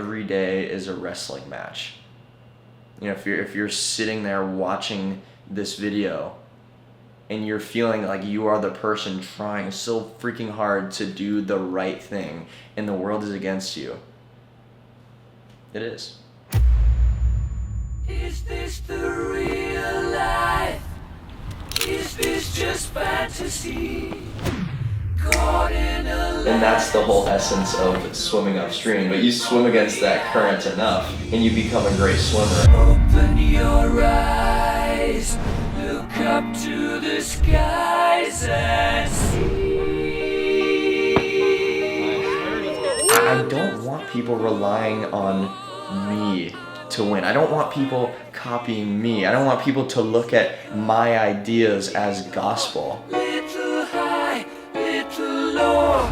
every day is a wrestling match. You know, if you're sitting there watching this video and you're feeling like you are the person trying so freaking hard to do the right thing and the world is against you, it is. Is this the real life? Is this just fantasy? Caught in a And that's the whole essence of swimming upstream. But you swim against that current enough and you become a great swimmer. Open your eyes, look up to the skies and see. I don't want people relying on me to win. I don't want people copying me. I don't want people to look at my ideas as gospel. Little high, little low.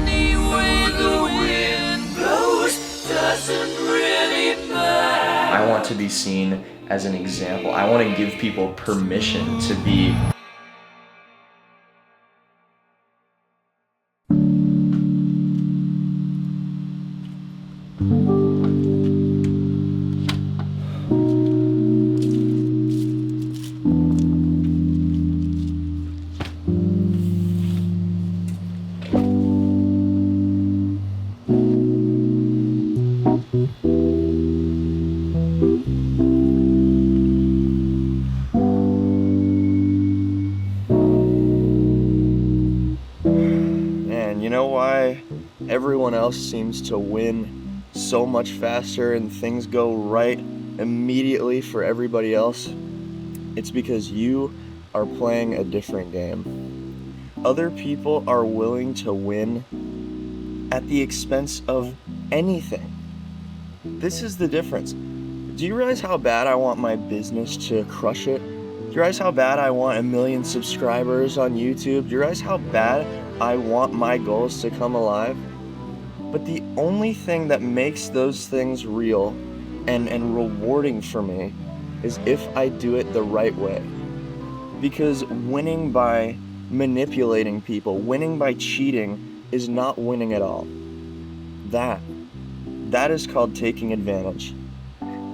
Any way the wind blows doesn't really matter. I want to be seen as an example. I want to give people permission to be. And you know why everyone else seems to win so much faster and things go right immediately for everybody else? It's because you are playing a different game. Other people are willing to win at the expense of anything. This is the difference. Do you realize how bad I want my business to crush it? Do you realize how bad I want 1 million subscribers on YouTube? Do you realize how bad I want my goals to come alive? But the only thing that makes those things real and rewarding for me is if I do it the right way. Because winning by manipulating people, winning by cheating is not winning at all. That is called taking advantage.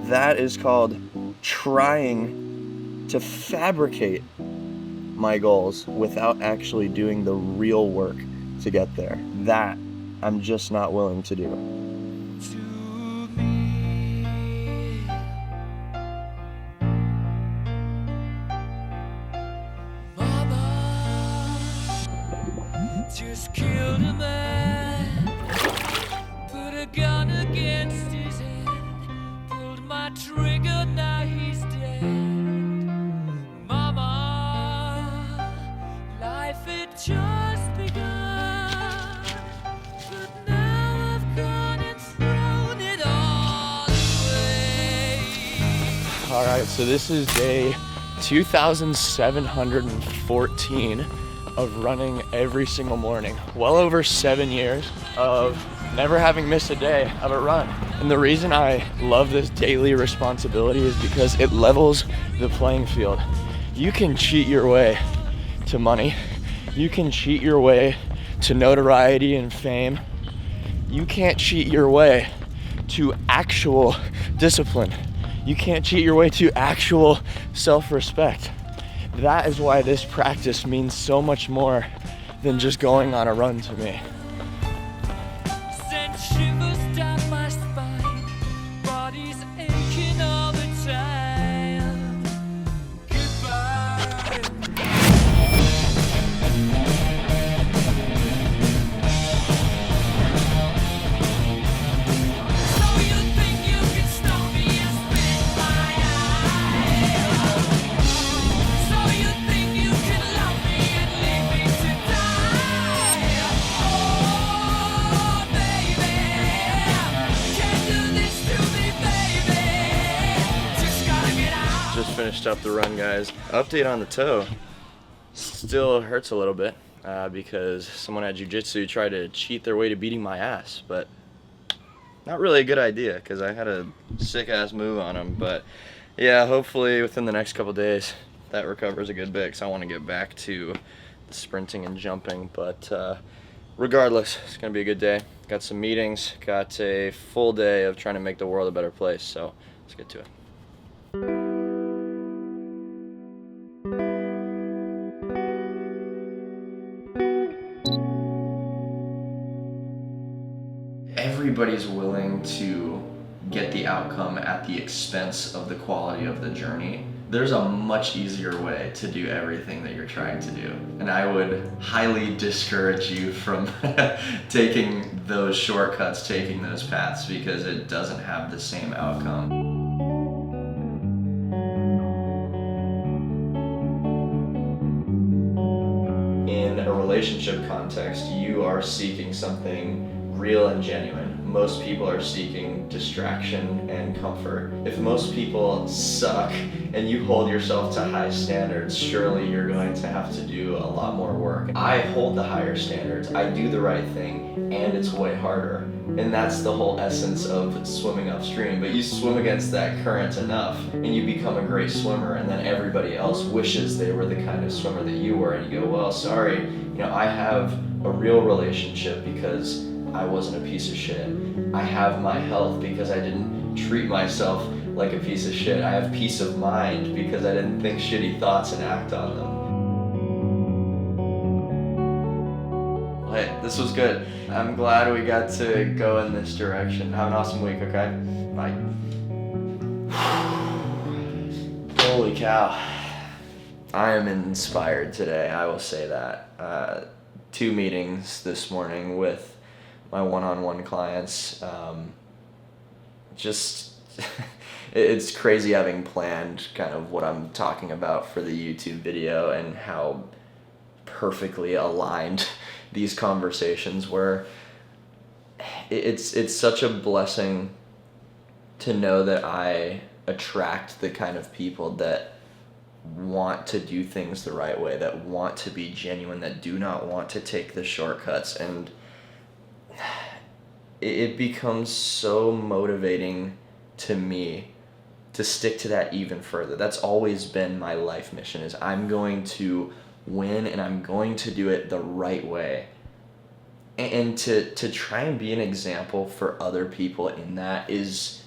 That is called trying to fabricate my goals without actually doing the real work to get there. That I'm just not willing to do. To me, Mama just killed a man, put a gun against his head, pulled my trigger, now he's dead. Mama, life had just begun, but now I've gone and thrown it all away. All right, so this is day 2,714 of running every single morning. Well over 7 years of never having missed a day of a run. And the reason I love this daily responsibility is because it levels the playing field. You can cheat your way to money. You can cheat your way to notoriety and fame. You can't cheat your way to actual discipline. You can't cheat your way to actual self-respect. That is why this practice means so much more than just going on a run to me. Sent shivers down my spine, body's aching all the time. Goodbye. So you think you can stop me and spit my eye? So you think you can love me and leave me to die? Oh, baby, can't do this to me, baby. Just gotta get out. Just finished up the run, guys. Update on the toe. Still hurts a little bit because someone at jiu-jitsu tried to cheat their way to beating my ass, but not really a good idea because I had a sick-ass move on him. But yeah, hopefully within the next couple days that recovers a good bit because I want to get back to the sprinting and jumping. But regardless, it's going to be a good day. got some meetings, got a full day of trying to make the world a better place, so let's get to it. Everybody's willing to get the outcome at the expense of the quality of the journey. There's a much easier way to do everything that you're trying to do. And I would highly discourage you from taking those shortcuts, taking those paths, because it doesn't have the same outcome. In a relationship context, you are seeking something real and genuine. Most people are seeking distraction and comfort. If most people suck and you hold yourself to high standards, surely you're going to have to do a lot more work. I hold the higher standards, I do the right thing, and it's way harder. And that's the whole essence of swimming upstream. But you swim against that current enough and you become a great swimmer, and then everybody else wishes they were the kind of swimmer that you were, and you go, well, sorry, I have a real relationship because I wasn't a piece of shit. I have my health because I didn't treat myself like a piece of shit. I have peace of mind because I didn't think shitty thoughts and act on them. Hey, this was good. I'm glad we got to go in this direction. Have an awesome week, okay? Bye. Holy cow. I am inspired today, I will say that. 2 meetings this morning with my one-on-one clients. It's crazy having planned kind of what I'm talking about for the YouTube video and how perfectly aligned these conversations were. It's such a blessing to know that I attract the kind of people that want to do things the right way, that want to be genuine, that do not want to take the shortcuts. And it becomes so motivating to me to stick to that even further. That's always been my life mission, is I'm going to win and I'm going to do it the right way. And to try and be an example for other people in that is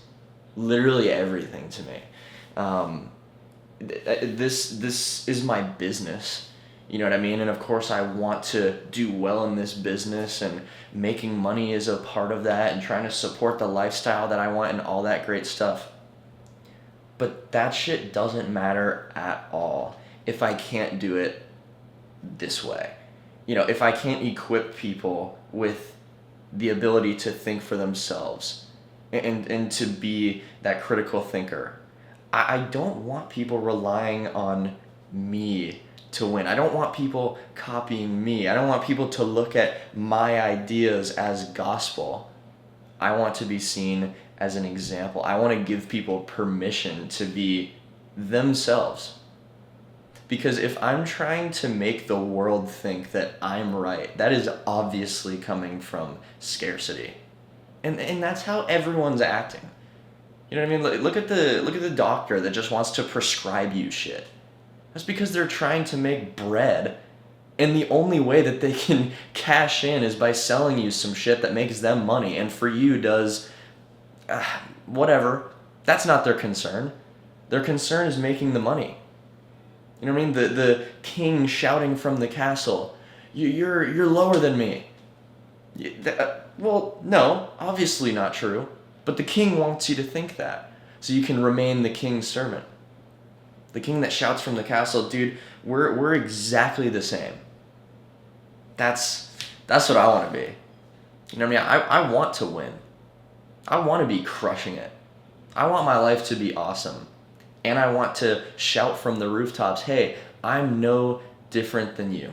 literally everything to me. This is my business. You know what I mean? And of course I want to do well in this business, and making money is a part of that, and trying to support the lifestyle that I want and all that great stuff. But that shit doesn't matter at all if I can't do it this way. If I can't equip people with the ability to think for themselves and to be that critical thinker. I don't want people relying on me to win. I don't want people copying me. I don't want people to look at my ideas as gospel. I want to be seen as an example. I want to give people permission to be themselves. Because if I'm trying to make the world think that I'm right, that is obviously coming from scarcity. And that's how everyone's acting. You know what I mean? Look at the doctor that just wants to prescribe you shit. That's because they're trying to make bread, and the only way that they can cash in is by selling you some shit that makes them money, and for you does whatever. That's not their concern. Their concern is making the money. You know what I mean? The king shouting from the castle, "You're lower than me." Well, no, obviously not true. But the king wants you to think that, so you can remain the king's servant. The king that shouts from the castle, dude, we're exactly the same. That's what I want to be. You know what I mean? I want to win. I want to be crushing it. I want my life to be awesome. And I want to shout from the rooftops, hey, I'm no different than you.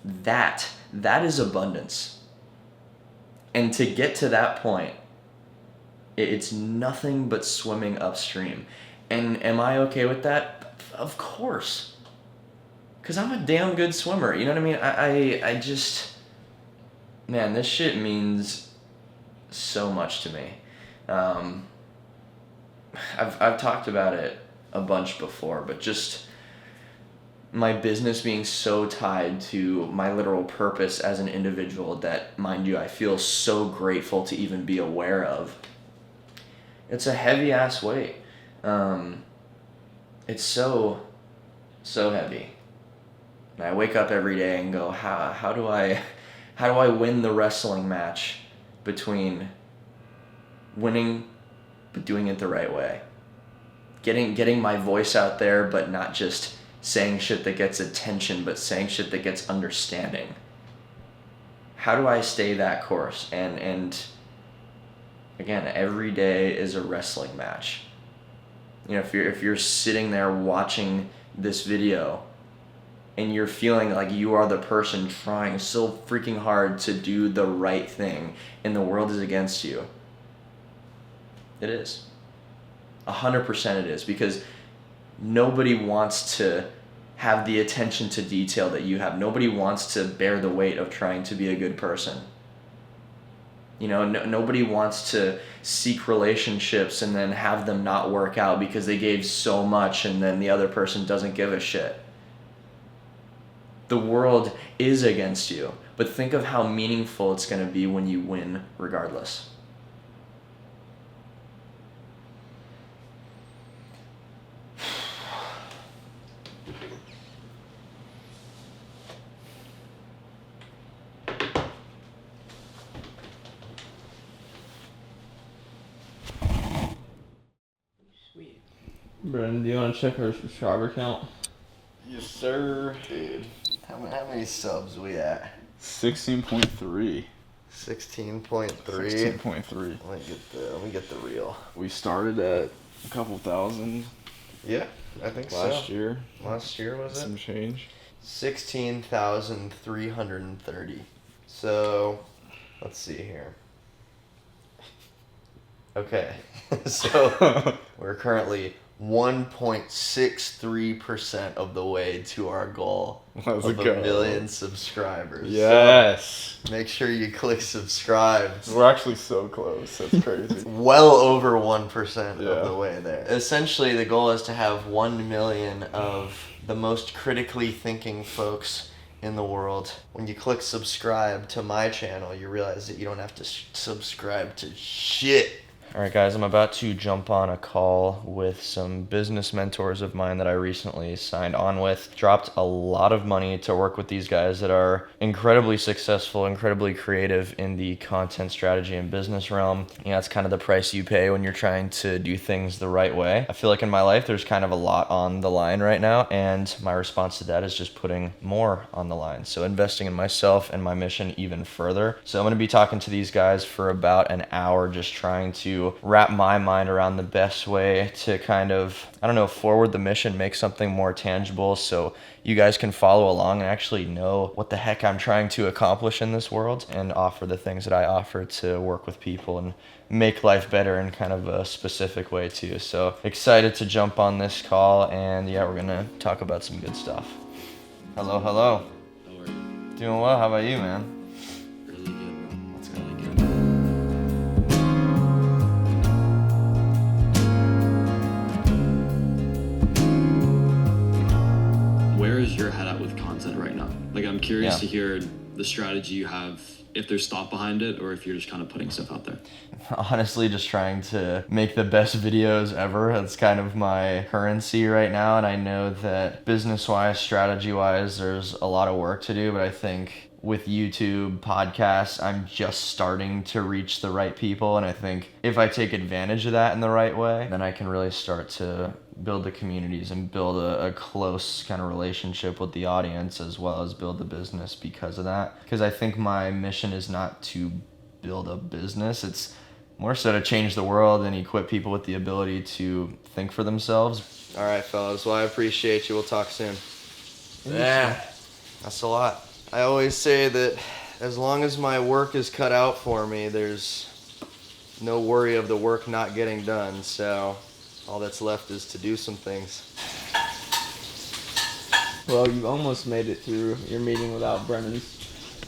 That is abundance. And to get to that point, it's nothing but swimming upstream. And am I okay with that? Of course. Because I'm a damn good swimmer. You know what I mean? I just... Man, this shit means so much to me. I've talked about it a bunch before, but just my business being so tied to my literal purpose as an individual that, mind you, I feel so grateful to even be aware of. It's a heavy ass weight. It's so heavy. And I wake up every day and go, how do I win the wrestling match between winning but doing it the right way? Getting my voice out there, but not just saying shit that gets attention, but saying shit that gets understanding. How do I stay that course? And again, every day is a wrestling match. You know, if you're sitting there watching this video and you're feeling like you are the person trying so freaking hard to do the right thing and the world is against you, it is. 100% it is, because nobody wants to have the attention to detail that you have. Nobody wants to bear the weight of trying to be a good person. You know, nobody wants to seek relationships and then have them not work out because they gave so much and then the other person doesn't give a shit. The world is against you, but think of how meaningful it's going to be when you win regardless. Brendan, do you want to check our subscriber count? Yes, sir. Dude, how many subs we at? 16.3. 16.3. 16.3. Let me get the real. We started at a couple thousand Yeah, I think last year. Last year was it? Some change. 16,330. So, let's see here. Okay, so we're currently 1.63% of the way to our goal Let's of go. 1 million subscribers. Yes. So make sure you click subscribe. We're actually so close. That's crazy. Well over 1% Yeah. of the way there. Essentially, the goal is to have 1 million of the most critically thinking folks in the world. When you click subscribe to my channel, you realize that you don't have to subscribe to shit. Alright guys, I'm about to jump on a call with some business mentors of mine that I recently signed on with. Dropped a lot of money to work with these guys that are incredibly successful, incredibly creative in the content strategy and business realm. You know, that's kind of the price you pay when you're trying to do things the right way. I feel like in my life there's kind of a lot on the line right now, and my response to that is just putting more on the line. So investing in myself and my mission even further. So I'm going to be talking to these guys for about an hour, just trying to wrap my mind around the best way to kind of, forward the mission, make something more tangible so you guys can follow along and actually know what the heck I'm trying to accomplish in this world, and offer the things that I offer to work with people and make life better in kind of a specific way too. So excited to jump on this call, and yeah, we're gonna talk about some good stuff. Hello. How are you? Doing well, how about you, man? Really good, bro. Let's go. Really good. Where is your head at with content right now? Like, I'm curious Yeah. to hear the strategy you have, if there's thought behind it, or if you're just kind of putting stuff out there. Honestly, just trying to make the best videos ever. That's kind of my currency right now, and I know that business-wise, strategy-wise, there's a lot of work to do, but I think with YouTube, podcasts, I'm just starting to reach the right people, and I think if I take advantage of that in the right way, then I can really start to build the communities and build a close kind of relationship with the audience, as well as build the business because of that. Because I think my mission is not to build a business, it's more so to change the world and equip people with the ability to think for themselves. All right, fellas. Well, I appreciate you. We'll talk soon. Yeah, that's a lot. I always say that as long as my work is cut out for me, there's no worry of the work not getting done. So all that's left is to do some things. Well, you almost made it through your meeting without Brennan's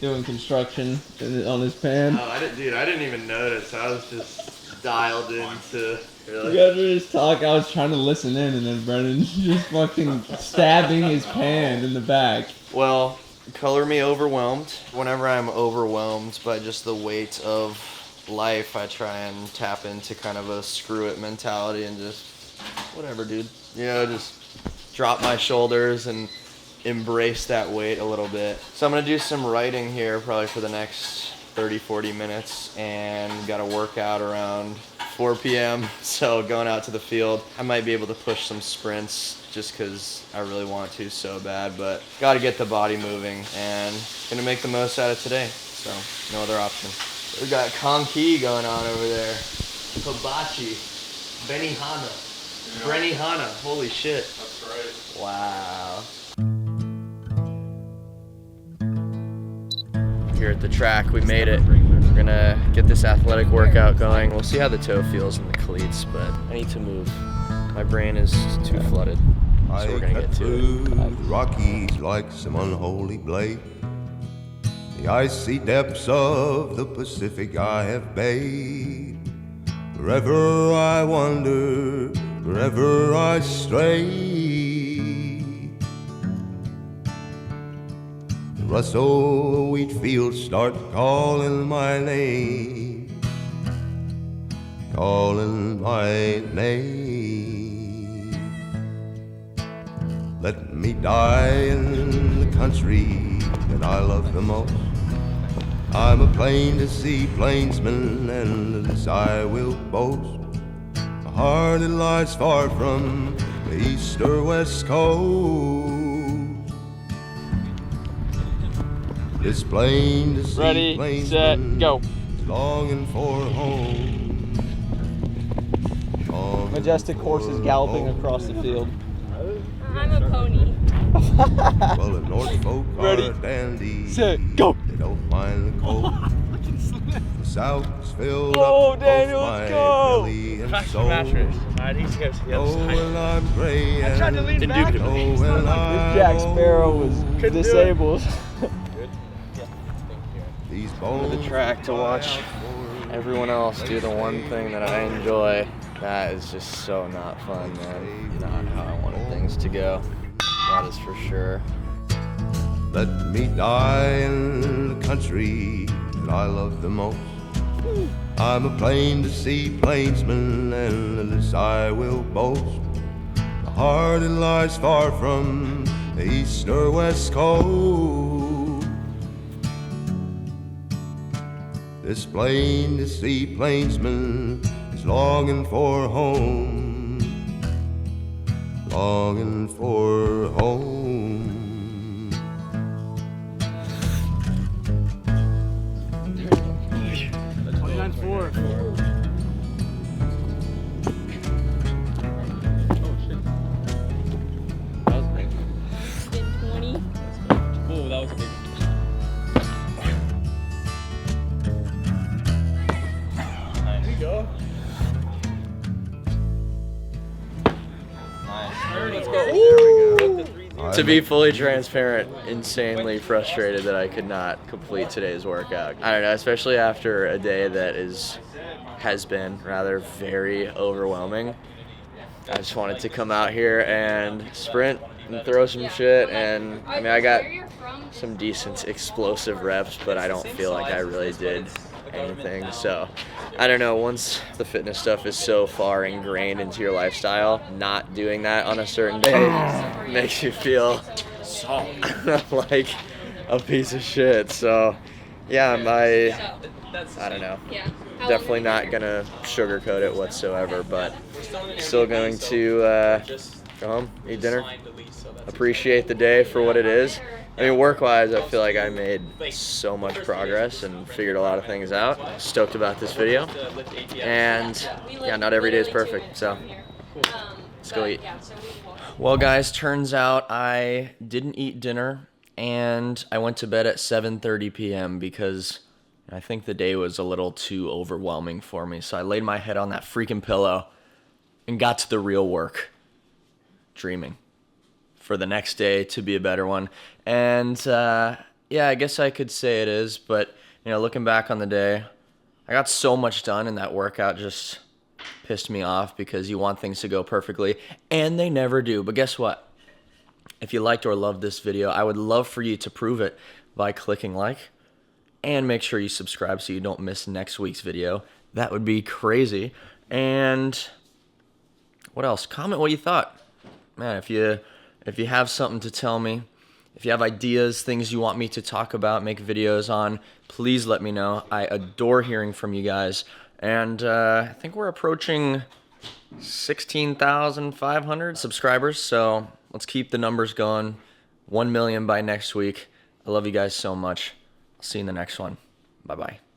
doing construction on his pan. Oh, I didn't even notice. I was just dialed into. You Really? guys were just talking. I was trying to listen in, and then Brennan just fucking stabbing his pan in the back. Well, color me overwhelmed. Whenever I'm overwhelmed by just the weight of life, I try and tap into kind of a screw it mentality and just whatever, dude. You know, just drop my shoulders and embrace that weight a little bit. So I'm gonna do some writing here probably for the next 30-40 minutes, and got a workout around 4 p.m. So going out to the field, I might be able to push some sprints just because I really want to so bad, but got to get the body moving and gonna make the most out of today. So no other option. We got Conky going on over there. Hibachi, Benihana, Brenihana. Holy shit. That's right. Wow. Here at the track, we made it. We're gonna get this athletic workout going. We'll see how the toe feels in the cleats, but I need to move. My brain is too flooded, so we're gonna get to it. The Rockies like some unholy blade. The icy depths of the Pacific I have bathed. Wherever I wander, wherever I stray, the rustle of wheat fields start calling my name, calling my name. Let me die in the country that I love the most. I'm a plain to see plainsman, and this I will boast. A heart that lies far from the east or west coast. This plain to see Ready, plainsman set, go. is longing for home. Longing Majestic horses for galloping home. across the field. I'm a pony. Well, the North folk Ready, are dandies. set, go. They don't mind the cold. The South is filled Oh, up Daniel, both let's my go. belly and soul. Oh, when I'm gray and tried to lean back. oh, when I'm Jack Sparrow was old. disabled. These To bones the track to watch everyone else do the one thing that I enjoy. That is just so not fun, man. Not how I wanted things to go. That is for sure. Let me die in the country that I love the most. I'm a plain to see plainsman, and this I will boast. A heart that lies far from the east or west coast. This plain to see plainsman is longing for home, longing for home. Been 20. Oh, that was a big To be fully transparent, insanely frustrated that I could not complete today's workout. I don't know, especially after a day that has been rather very overwhelming. I just wanted to come out here and sprint and throw some shit, and I mean I got some decent explosive reps, but I don't feel like I really did anything. So I don't know, once the fitness stuff is so far ingrained into your lifestyle, not doing that on a certain day makes you feel so like a piece of shit. So yeah, I don't know, Yeah. definitely not gonna sugarcoat it whatsoever, but still going to go home, eat dinner, appreciate the day for what it is. I mean, work-wise, I feel like I made so much progress and figured a lot of things out. Stoked about this video. And yeah, not every day is perfect, so let's go eat. Well, guys, turns out I didn't eat dinner, and I went to bed at 7:30 p.m. because I think the day was a little too overwhelming for me. So I laid my head on that freaking pillow and got to the real work, dreaming for the next day to be a better one. And yeah, I guess I could say it is, but you know, looking back on the day, I got so much done, and that workout just pissed me off because you want things to go perfectly, and they never do. But guess what? If you liked or loved this video, I would love for you to prove it by clicking like, and make sure you subscribe so you don't miss next week's video. That would be crazy. And what else? Comment what you thought. Man, if you have something to tell me, if you have ideas, things you want me to talk about, make videos on, please let me know. I adore hearing from you guys. And I think we're approaching 16,500 subscribers, so let's keep the numbers going. 1 million by next week. I love you guys so much. I'll see you in the next one. Bye-bye.